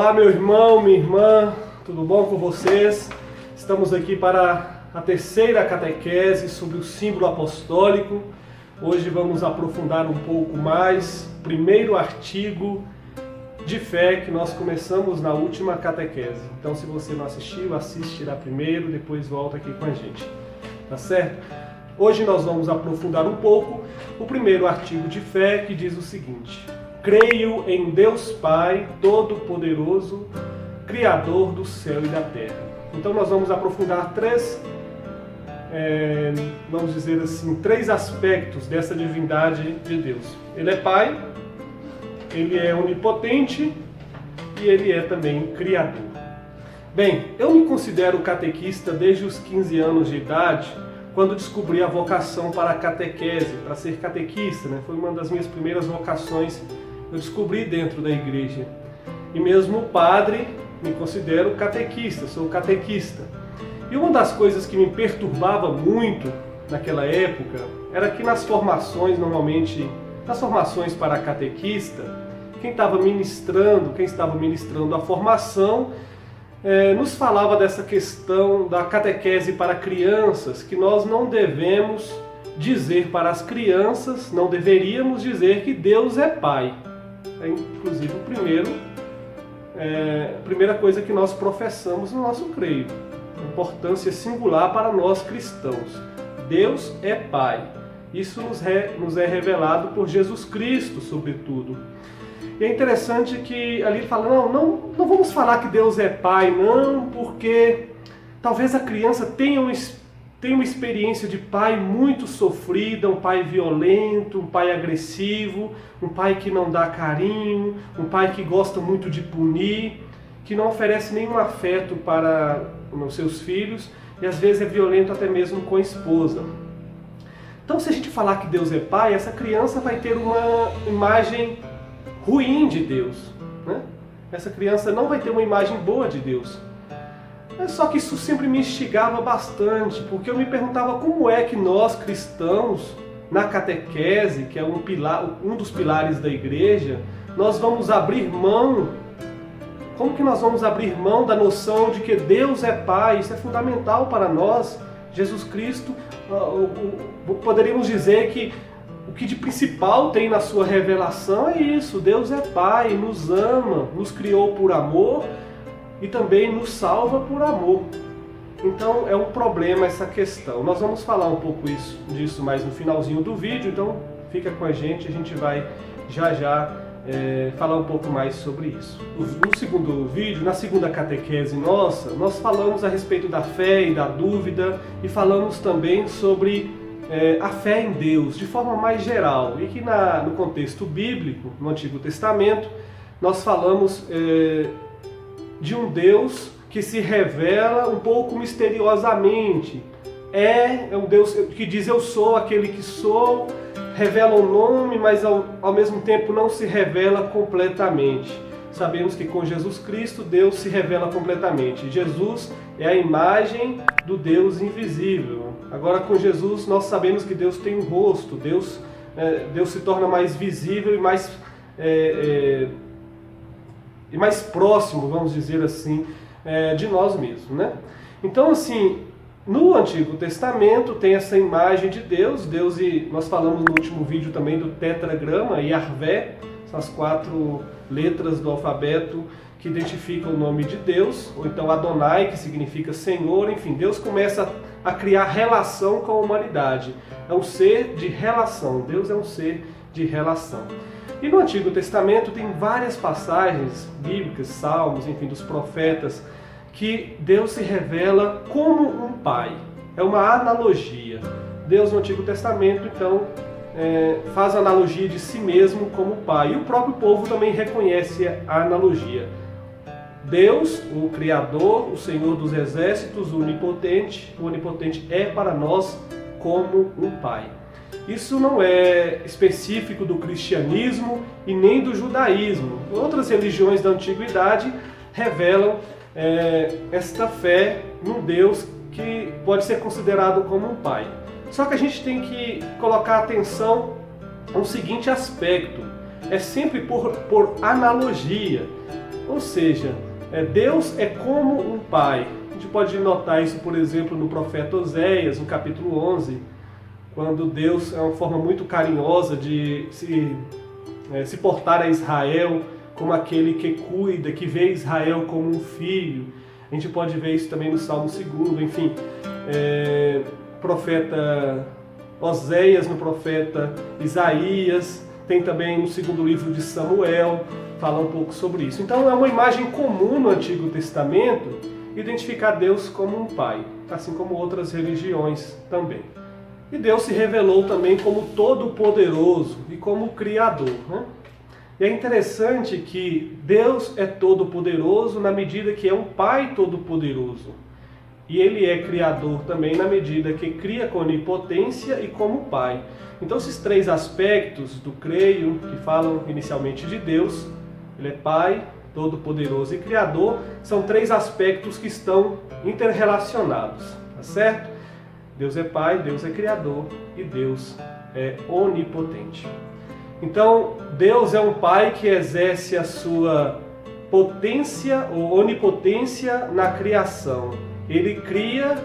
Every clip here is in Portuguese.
Olá, meu irmão, minha irmã, tudo bom com vocês? Estamos aqui para a terceira catequese sobre o símbolo apostólico. Hoje vamos aprofundar um pouco mais o primeiro artigo de fé que nós começamos na última catequese. Então, se você não assistiu, assistirá primeiro, depois volta aqui com a gente, tá certo? Hoje nós vamos aprofundar um pouco o primeiro artigo de fé, que diz o seguinte: creio em Deus Pai Todo-Poderoso, Criador do céu e da terra. Então nós vamos aprofundar três aspectos dessa divindade de Deus. Ele é Pai, Ele é onipotente e Ele é também Criador. Bem, eu me considero catequista desde os 15 anos de idade, quando descobri a vocação para a catequese, para ser catequista, né? Foi uma das minhas primeiras vocações que eu descobri dentro da igreja. E mesmo padre, me considero catequista, sou catequista. E uma das coisas que me perturbava muito naquela época era que nas formações, normalmente, nas formações para catequista, quem estava ministrando a formação, nos falava dessa questão da catequese para crianças, que nós não devemos dizer para as crianças, não deveríamos dizer que Deus é Pai. É inclusive a primeira coisa que nós professamos no nosso creio. Importância singular para nós cristãos. Deus é Pai. Isso nos é revelado por Jesus Cristo, sobretudo. E é interessante que ali ele fala, não vamos falar que Deus é Pai, não, porque talvez a criança tenha uma experiência de pai muito sofrida, um pai violento, um pai agressivo, um pai que não dá carinho, um pai que gosta muito de punir, que não oferece nenhum afeto para os seus filhos e às vezes é violento até mesmo com a esposa. Então, se a gente falar que Deus é Pai, essa criança vai ter uma imagem ruim de Deus, né? Essa criança não vai ter uma imagem boa de Deus. Só que isso sempre me instigava bastante, porque eu me perguntava como é que nós cristãos, na catequese, que é um dos pilares da igreja, nós vamos abrir mão. Como que nós vamos abrir mão da noção de que Deus é Pai? Isso é fundamental para nós. Jesus Cristo, poderíamos dizer que o que de principal tem na sua revelação é isso: Deus é Pai, nos ama, nos criou por amor e também nos salva por amor. Então é um problema essa questão. Nós vamos falar um pouco disso mais no finalzinho do vídeo, então fica com a gente vai já falar um pouco mais sobre isso. No segundo vídeo, na segunda catequese nossa, nós falamos a respeito da fé e da dúvida e falamos também sobre a fé em Deus de forma mais geral, e que no contexto bíblico, no Antigo Testamento, nós falamos de um Deus que se revela um pouco misteriosamente. É um Deus que diz eu sou aquele que sou, revela o nome, mas ao mesmo tempo não se revela completamente. Sabemos que com Jesus Cristo Deus se revela completamente. Jesus é a imagem do Deus invisível. Agora com Jesus nós sabemos que Deus tem um rosto, Deus se torna mais visível e mais próximo, vamos dizer assim, de nós mesmos, né? Então, assim, no Antigo Testamento tem essa imagem de Deus, e nós falamos no último vídeo também do tetragrama, Yahvé, são as 4 letras do alfabeto que identificam o nome de Deus, ou então Adonai, que significa Senhor. Enfim, Deus começa a criar relação com a humanidade. É um ser de relação, Deus é um ser de relação. E no Antigo Testamento tem várias passagens bíblicas, salmos, enfim, dos profetas, que Deus se revela como um pai. É uma analogia. Deus no Antigo Testamento, então, faz a analogia de si mesmo como pai. E o próprio povo também reconhece a analogia. Deus, o Criador, o Senhor dos Exércitos, o Onipotente é para nós como um pai. Isso não é específico do cristianismo e nem do judaísmo. Outras religiões da antiguidade revelam esta fé num Deus que pode ser considerado como um pai. Só que a gente tem que colocar atenção no seguinte aspecto: é sempre por analogia. Ou seja, Deus é como um pai. A gente pode notar isso, por exemplo, no profeta Oséias, no capítulo 11, quando Deus é uma forma muito carinhosa de se portar a Israel como aquele que cuida, que vê Israel como um filho. A gente pode ver isso também no Salmo 2, enfim, profeta Oséias, no profeta Isaías, tem também no segundo livro de Samuel, fala um pouco sobre isso. Então é uma imagem comum no Antigo Testamento identificar Deus como um pai, assim como outras religiões também. E Deus se revelou também como todo-poderoso e como Criador, né? E é interessante que Deus é todo-poderoso na medida que é um Pai todo-poderoso. E Ele é Criador também na medida que cria com onipotência e como Pai. Então esses três aspectos do creio, que falam inicialmente de Deus, Ele é Pai, todo-poderoso e Criador, são três aspectos que estão interrelacionados, tá certo? Deus é Pai, Deus é Criador e Deus é onipotente. Então, Deus é um Pai que exerce a sua potência ou onipotência na criação. Ele cria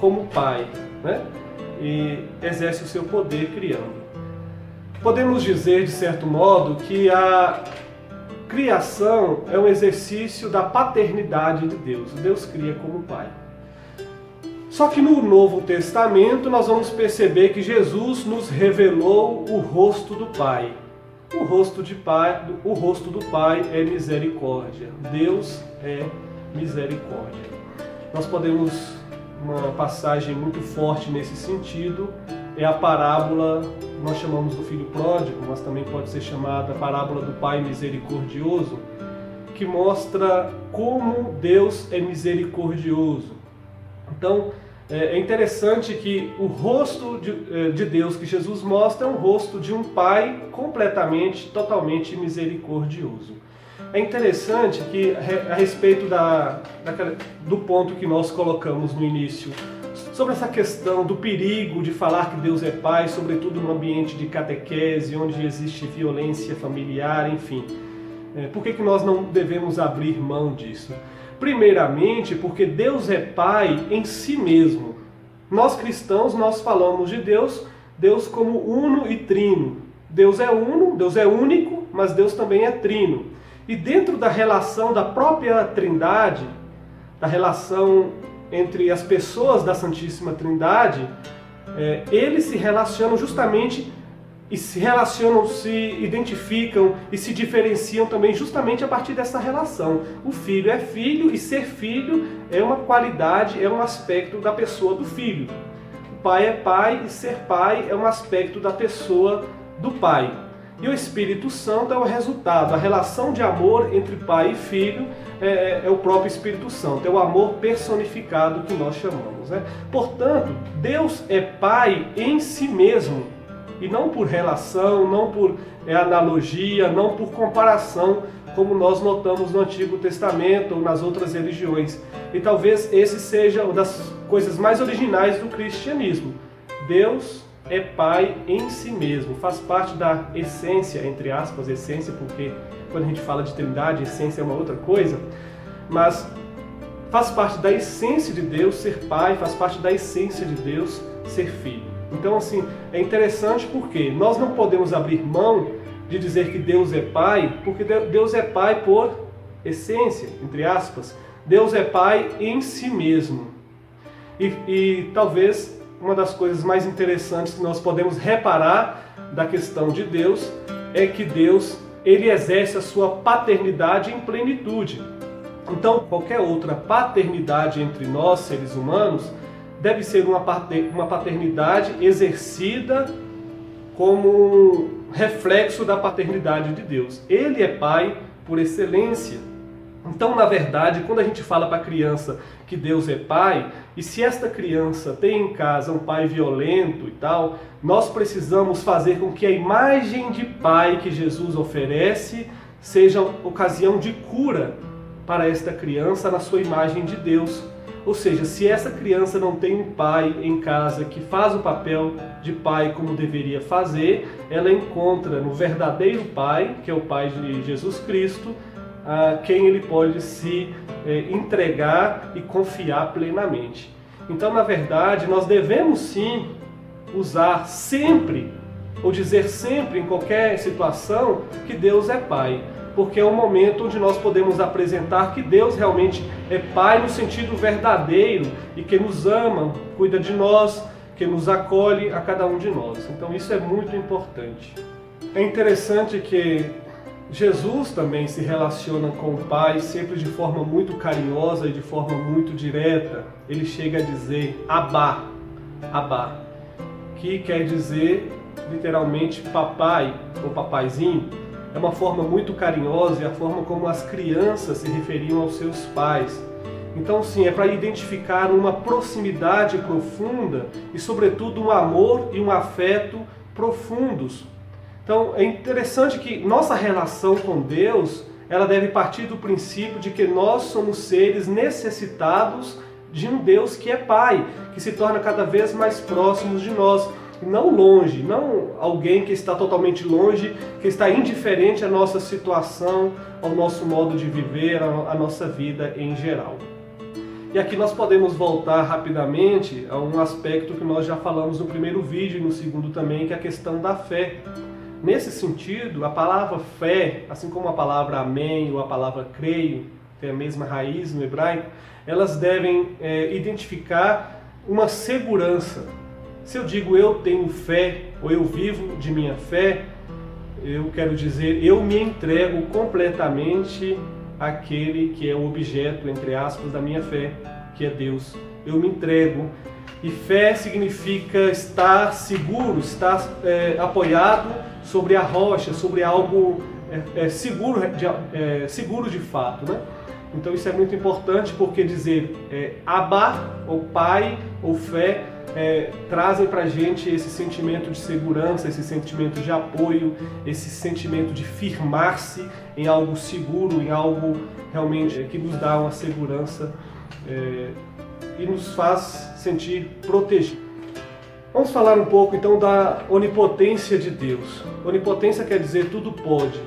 como Pai, né? E exerce o seu poder criando. Podemos dizer, de certo modo, que a criação é um exercício da paternidade de Deus. Deus cria como Pai. Só que no Novo Testamento nós vamos perceber que Jesus nos revelou o rosto do Pai. O rosto do Pai é misericórdia. Deus é misericórdia. Nós podemos, uma passagem muito forte nesse sentido, é a parábola, nós chamamos do filho pródigo, mas também pode ser chamada a parábola do Pai misericordioso, que mostra como Deus é misericordioso. Então, é interessante que o rosto de Deus que Jesus mostra é um rosto de um Pai completamente, totalmente misericordioso. É interessante que, a respeito do ponto que nós colocamos no início, sobre essa questão do perigo de falar que Deus é Pai, sobretudo no ambiente de catequese, onde existe violência familiar, enfim. Por que nós não devemos abrir mão disso? Primeiramente, porque Deus é Pai em si mesmo. Nós cristãos, nós falamos de Deus como uno e trino. Deus é uno, Deus é único, mas Deus também é trino. E dentro da relação da própria Trindade, da relação entre as pessoas da Santíssima Trindade, eles se relacionam justamente e se identificam e se diferenciam também justamente a partir dessa relação. O filho é filho e ser filho é uma qualidade, é um aspecto da pessoa do filho. O pai é pai e ser pai é um aspecto da pessoa do pai. E o Espírito Santo é o resultado. A relação de amor entre pai e filho é o próprio Espírito Santo, é o amor personificado que nós chamamos, né? Portanto, Deus é Pai em si mesmo, e não por relação, não por analogia, não por comparação, como nós notamos no Antigo Testamento ou nas outras religiões. E talvez esse seja uma das coisas mais originais do cristianismo. Deus é Pai em si mesmo, faz parte da essência, entre aspas, essência, porque quando a gente fala de Trindade, essência é uma outra coisa, mas faz parte da essência de Deus ser Pai, faz parte da essência de Deus ser Filho. Então, assim, é interessante porque nós não podemos abrir mão de dizer que Deus é Pai, porque Deus é Pai por essência, entre aspas. Deus é Pai em si mesmo. E talvez uma das coisas mais interessantes que nós podemos reparar da questão de Deus é que Deus, ele exerce a sua paternidade em plenitude. Então, qualquer outra paternidade entre nós, seres humanos, deve ser uma paternidade exercida como reflexo da paternidade de Deus. Ele é Pai por excelência. Então, na verdade, quando a gente fala para a criança que Deus é Pai, e se esta criança tem em casa um pai violento e tal, nós precisamos fazer com que a imagem de Pai que Jesus oferece seja ocasião de cura para esta criança na sua imagem de Deus. Ou seja, se essa criança não tem um pai em casa que faz o papel de pai como deveria fazer, ela encontra no verdadeiro Pai, que é o Pai de Jesus Cristo, a quem ele pode se entregar e confiar plenamente. Então, na verdade, nós devemos sim usar sempre, ou dizer sempre em qualquer situação, que Deus é Pai. Porque é um momento onde nós podemos apresentar que Deus realmente é Pai no sentido verdadeiro e que nos ama, cuida de nós, que nos acolhe a cada um de nós. Então isso é muito importante. É interessante que Jesus também se relaciona com o Pai sempre de forma muito carinhosa e de forma muito direta. Ele chega a dizer Abá, Abá, que quer dizer literalmente papai ou papaizinho. É uma forma muito carinhosa e a forma como as crianças se referiam aos seus pais. Então sim, é para identificar uma proximidade profunda e sobretudo um amor e um afeto profundos. Então é interessante que nossa relação com Deus, ela deve partir do princípio de que nós somos seres necessitados de um Deus que é Pai, que se torna cada vez mais próximos de nós. Não longe, não alguém que está totalmente longe, que está indiferente à nossa situação, ao nosso modo de viver, à nossa vida em geral. E aqui nós podemos voltar rapidamente a um aspecto que nós já falamos no primeiro vídeo e no segundo também, que é a questão da fé. Nesse sentido, a palavra fé, assim como a palavra amém ou a palavra creio, tem a mesma raiz no hebraico, elas devem identificar uma segurança. Se eu digo eu tenho fé, ou eu vivo de minha fé, eu quero dizer, eu me entrego completamente àquele que é o objeto, entre aspas, da minha fé, que é Deus. Eu me entrego. E fé significa estar seguro, estar apoiado sobre a rocha, sobre algo seguro de fato, né? Então isso é muito importante porque dizer Abá, ou Pai, ou fé, trazem para a gente esse sentimento de segurança, esse sentimento de apoio, esse sentimento de firmar-se em algo seguro, em algo realmente que nos dá uma segurança e nos faz sentir protegidos. Vamos falar um pouco então da onipotência de Deus. Onipotência quer dizer tudo pode.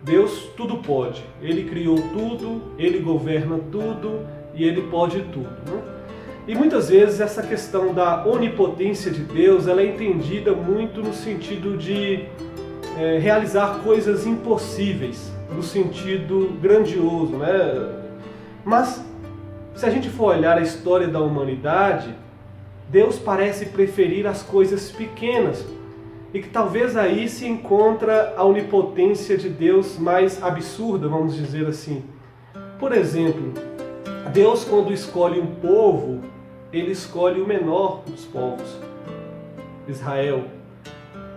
Deus tudo pode. Ele criou tudo, Ele governa tudo e Ele pode tudo, né? E muitas vezes essa questão da onipotência de Deus, ela é entendida muito no sentido de realizar coisas impossíveis, no sentido grandioso, né? Mas se a gente for olhar a história da humanidade, Deus parece preferir as coisas pequenas e que talvez aí se encontra a onipotência de Deus mais absurda, vamos dizer assim. Por exemplo, Deus quando escolhe um povo, Ele escolhe o menor dos povos, Israel.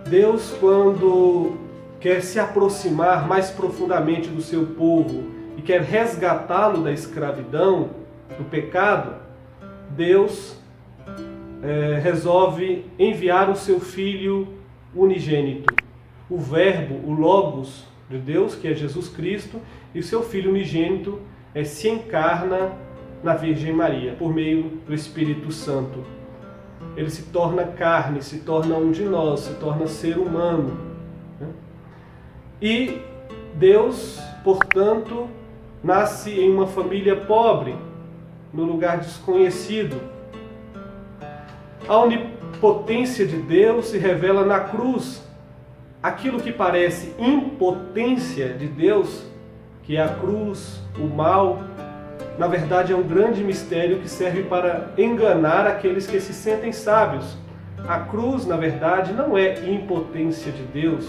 Deus, quando quer se aproximar mais profundamente do seu povo e quer resgatá-lo da escravidão, do pecado, Deus resolve enviar o seu Filho unigênito, o Verbo, o Logos de Deus, que é Jesus Cristo, e o seu Filho unigênito se encarna na Virgem Maria, por meio do Espírito Santo. Ele se torna carne, se torna um de nós, se torna ser humano, né? E Deus, portanto, nasce em uma família pobre, no lugar desconhecido. A onipotência de Deus se revela na cruz. Aquilo que parece impotência de Deus, que é a cruz, o mal, na verdade é um grande mistério que serve para enganar aqueles que se sentem sábios. A cruz, na verdade, não é impotência de Deus.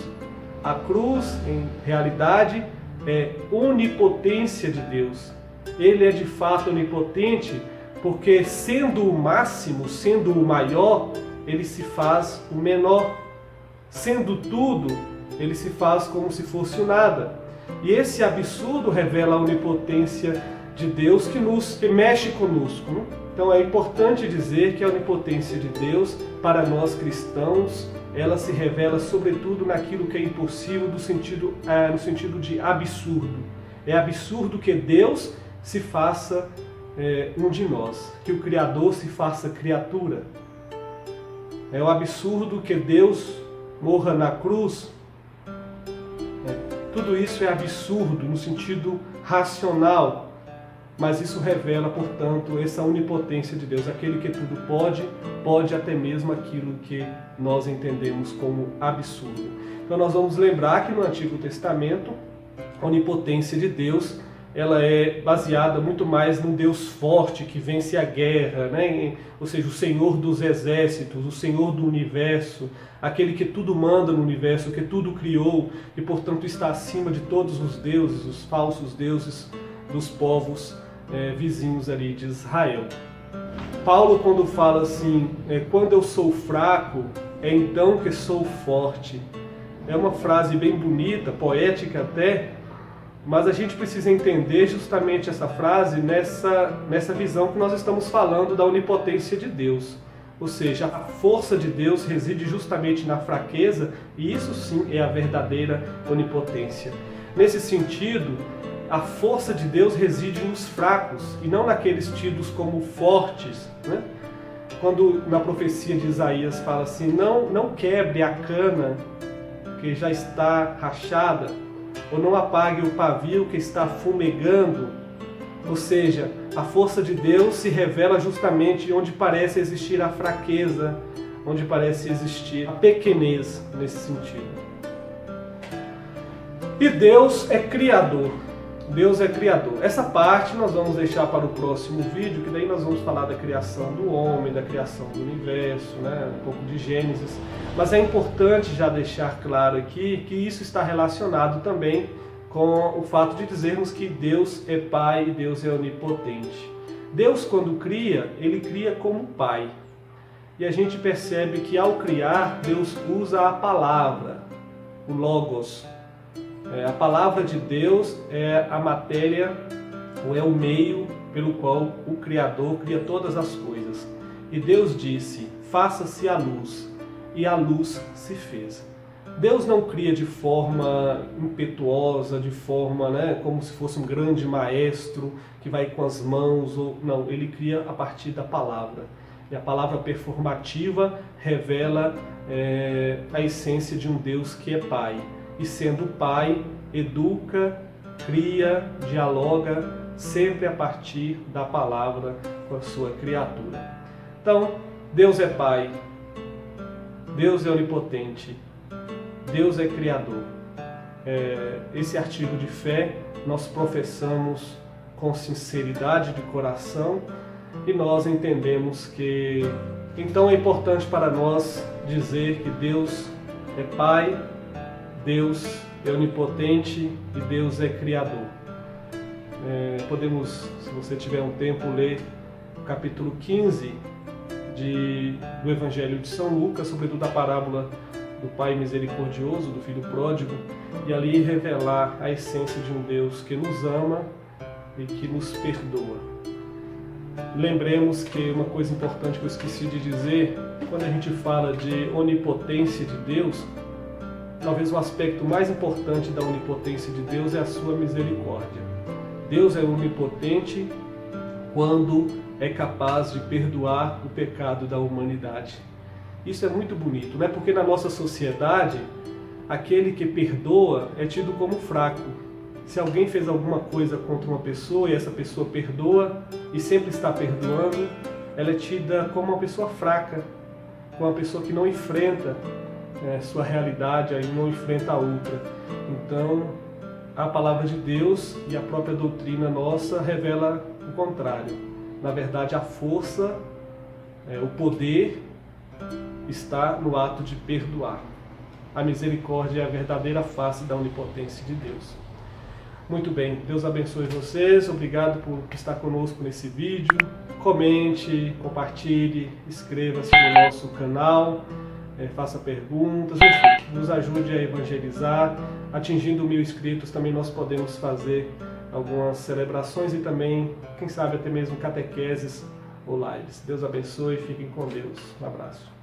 A cruz, em realidade, é onipotência de Deus. Ele é de fato onipotente porque, sendo o máximo, sendo o maior, ele se faz o menor. Sendo tudo, ele se faz como se fosse o nada. E esse absurdo revela a onipotência de Deus que mexe conosco, né? Então é importante dizer que a onipotência de Deus, para nós cristãos, ela se revela sobretudo naquilo que é impossível no sentido de absurdo. É absurdo que Deus se faça um de nós, que o Criador se faça criatura. É o absurdo que Deus morra na cruz. Tudo isso é absurdo no sentido racional, mas isso revela, portanto, essa onipotência de Deus. Aquele que tudo pode, pode até mesmo aquilo que nós entendemos como absurdo. Então nós vamos lembrar que no Antigo Testamento, a onipotência de Deus, ela é baseada muito mais num Deus forte que vence a guerra, né? Ou seja, o Senhor dos exércitos, o Senhor do universo, aquele que tudo manda no universo, que tudo criou e, portanto, está acima de todos os deuses, os falsos deuses dos povos vizinhos ali de Israel. Paulo, quando fala assim, quando eu sou fraco, é então que sou forte. É uma frase bem bonita, poética até, mas a gente precisa entender justamente essa frase nessa visão que nós estamos falando da onipotência de Deus. Ou seja, a força de Deus reside justamente na fraqueza, e isso sim é a verdadeira onipotência. Nesse sentido, a força de Deus reside nos fracos e não naqueles tidos como fortes, né? Quando na profecia de Isaías fala assim, não quebre a cana que já está rachada, ou não apague o pavio que está fumegando. Ou seja, a força de Deus se revela justamente onde parece existir a fraqueza, onde parece existir a pequenez nesse sentido. E Deus é Criador. Deus é Criador. Essa parte nós vamos deixar para o próximo vídeo, que daí nós vamos falar da criação do homem, da criação do universo, né? Um pouco de Gênesis. Mas é importante já deixar claro aqui que isso está relacionado também com o fato de dizermos que Deus é Pai e Deus é onipotente. Deus, quando cria, Ele cria como Pai. E a gente percebe que ao criar, Deus usa a palavra, o Logos. A palavra de Deus é a matéria, ou é o meio pelo qual o Criador cria todas as coisas. E Deus disse, faça-se a luz, e a luz se fez. Deus não cria de forma impetuosa, de forma, como se fosse um grande maestro que vai com as mãos. Não, Ele cria a partir da palavra. E a palavra performativa revela a essência de um Deus que é Pai. E sendo Pai, educa, cria, dialoga, sempre a partir da palavra com a sua criatura. Então, Deus é Pai, Deus é onipotente, Deus é Criador. Esse artigo de fé nós professamos com sinceridade de coração e nós entendemos que então é importante para nós dizer que Deus é Pai, Deus é onipotente e Deus é Criador. Podemos, se você tiver um tempo, ler o capítulo 15 do Evangelho de São Lucas, sobretudo a parábola do Pai misericordioso, do Filho pródigo, e ali revelar a essência de um Deus que nos ama e que nos perdoa. Lembremos que uma coisa importante que eu esqueci de dizer, quando a gente fala de onipotência de Deus, talvez o aspecto mais importante da onipotência de Deus é a sua misericórdia. Deus é onipotente quando é capaz de perdoar o pecado da humanidade. Isso é muito bonito, né? Porque na nossa sociedade, aquele que perdoa é tido como fraco. Se alguém fez alguma coisa contra uma pessoa e essa pessoa perdoa e sempre está perdoando, ela é tida como uma pessoa fraca, como uma pessoa que não enfrenta sua realidade, aí não enfrenta a outra. Então, a palavra de Deus e a própria doutrina nossa revela o contrário. Na verdade, a força, o poder está no ato de perdoar. A misericórdia é a verdadeira face da onipotência de Deus. Muito bem, Deus abençoe vocês, obrigado por estar conosco nesse vídeo. Comente, compartilhe, inscreva-se no nosso canal, faça perguntas, enfim, nos ajude a evangelizar. Atingindo 1000 inscritos também nós podemos fazer algumas celebrações e também, quem sabe, até mesmo catequeses ou lives. Deus abençoe, fiquem com Deus. Um abraço.